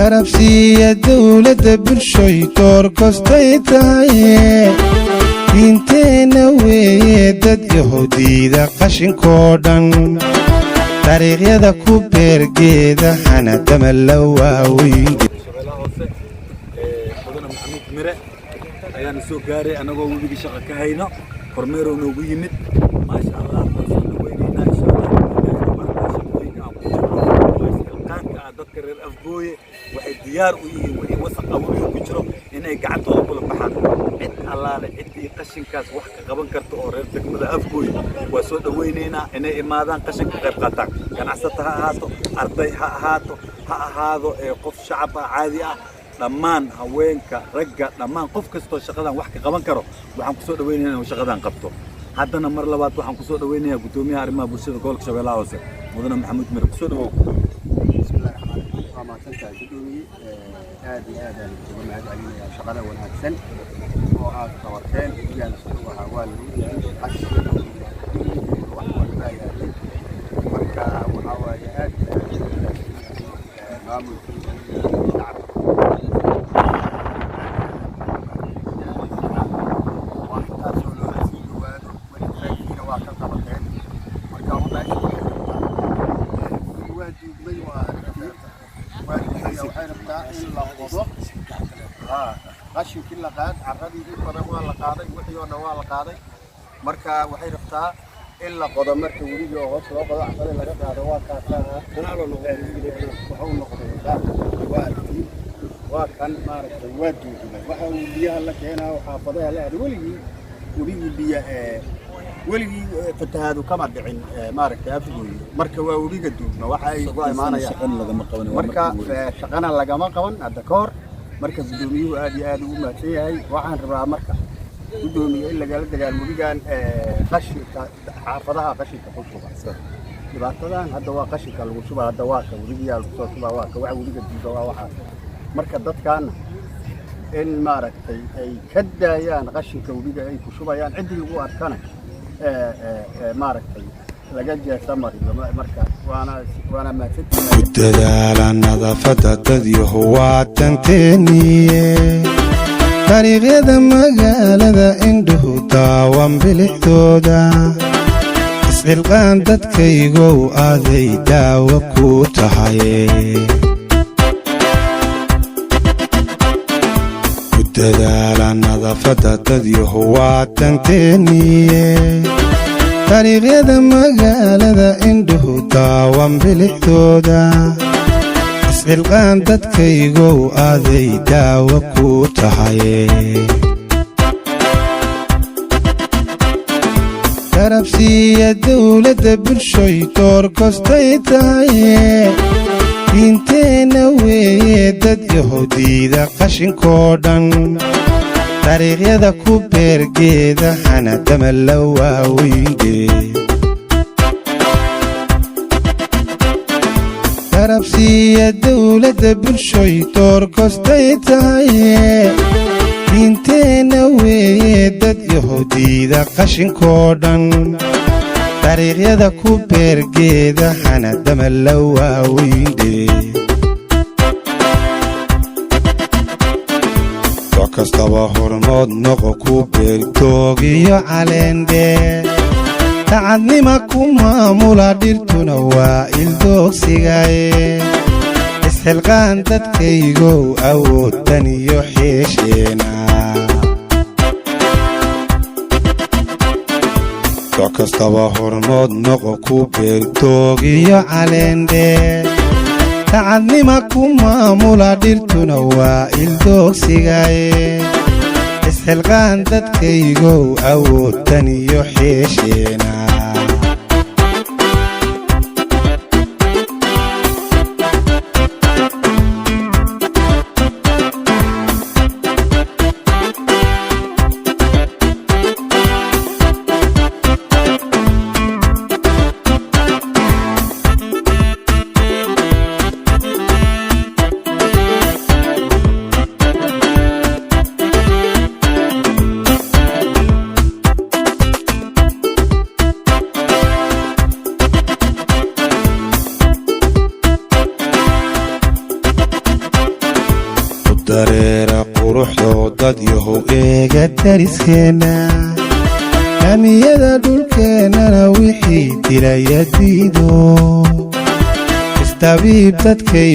garabsiiya dawladda bulshoy door kastay tahay diinteena weeye dad yahuudiida qashinkoo dhan dariiqyada ku beergeeda hanadama la waaweyn ayaan soo gaaray anagoo wadiga shaqo ka hayno kormeero noogu yimid maasha Allah dadka reer Afgooye waxay diyaar u yihiin wixii wasaq webiga ku jiro inay gacantooda kula baxaan cid allaale cidii qashinkaas wax ka qaban karto oo reer degmada Afgooye waa soo dhaweyneynaa inay imaadaan qashinka qayb qaataan ganacsato ha ahaato arday ha ahaado qof shacab caadi ah dhammaan haweenka ragga dhammaan qof kastoo shaqadan wax ka qaban karo waxaan ku soo dhaweynaynaa inuu shaqadan qabto haddana mar labaad waxaan ku soo dhaweynayaa gudoomiyaha arrimaha bulshada gobolka Shabeellaha Hoose mudane maxamuud mir ku soo dhawow هذه الجماعة العلمية شغلة والأحسن وهذا طورتين يعني سووها والدي أشهر والباقي مركا وحوايات معمول الشعب واحتاجوا له عزيز والتراكين واحد طورتين مركا وباقي الوادي مجموعة قشن كل قاد عرضي بدن waa la qaaday wixiina waa la qaaday marka waxay rabtaa in la qodo marka wariga hoos loo qodo afar laga qaado waa ka taana wuxuu noqday waa kan maaragtay waa duuday waxa uu biyaha la keenaa xaafadaha la waligi wariga biyaha waligi fatahaadu kama dhicin maaragtay Afgooye marka waa wariga duubna waxa ay ku imaanayaan marka shaqana lagama qaban hadda ka hor marka gudoomiyuhu aad iyo aad ugu mahadsan yahay waxaan rabaa marka gudoomiye in laga dagaal warigan qashinka xaafadaha qashinka ku shuba dhibaatadan hadda waa qashinka lagu shuba hadda waa ka wariga lagu soo shuba waa ka waxa wariga duuba waa waxa marka dadkan in maaragtay ay ka daayaan qashinka wariga ay ku shubayaan cidii ugu arkana maaragtay laga jeesamar marka waana maasintay dadaala nadaafada dad waa tanteeniye dariiqyada magaalada indhuhu daawan bilixdooda isxilqaan dadkaygow aaday daawo ku tahay dadaala nadaafada dad waa tanteeniye dariiqyada magaalada indhuhu daawan bilixdooda isxilqaan dadkaygow aaday daawo ku tahay garabsiiya dawladda bulshoy door kastay tahay diinteena weeye dad yahuudiida qashinkoo dhan dariiqyada ku beergeeda hanadama la waaweynde garabsiiya dawladda bulshoy door kastay tahay diinteena weeye dad yahuudiida qashinkoo dhan dariiqyada ku beergeeda hanadama la waaweynde kastaba hormood noqo ku beertoogiyo caleendheer tacadnima ku maamula dhirtuna waa ildoogsigaye isxilqaan dadkaygow awooddan iyo xeesheena kastaba hormood noqo ku beertoogiyo caleendheer tacadnima ku maamula dhirtuna waa ildoogsigaye isxilqaan dadkaygow awooddan iyo xeesheena dareera quruxdoo dad yahow eega dariskeena amiyada dhulkeennana wixii dilaya diido istabiib dadkay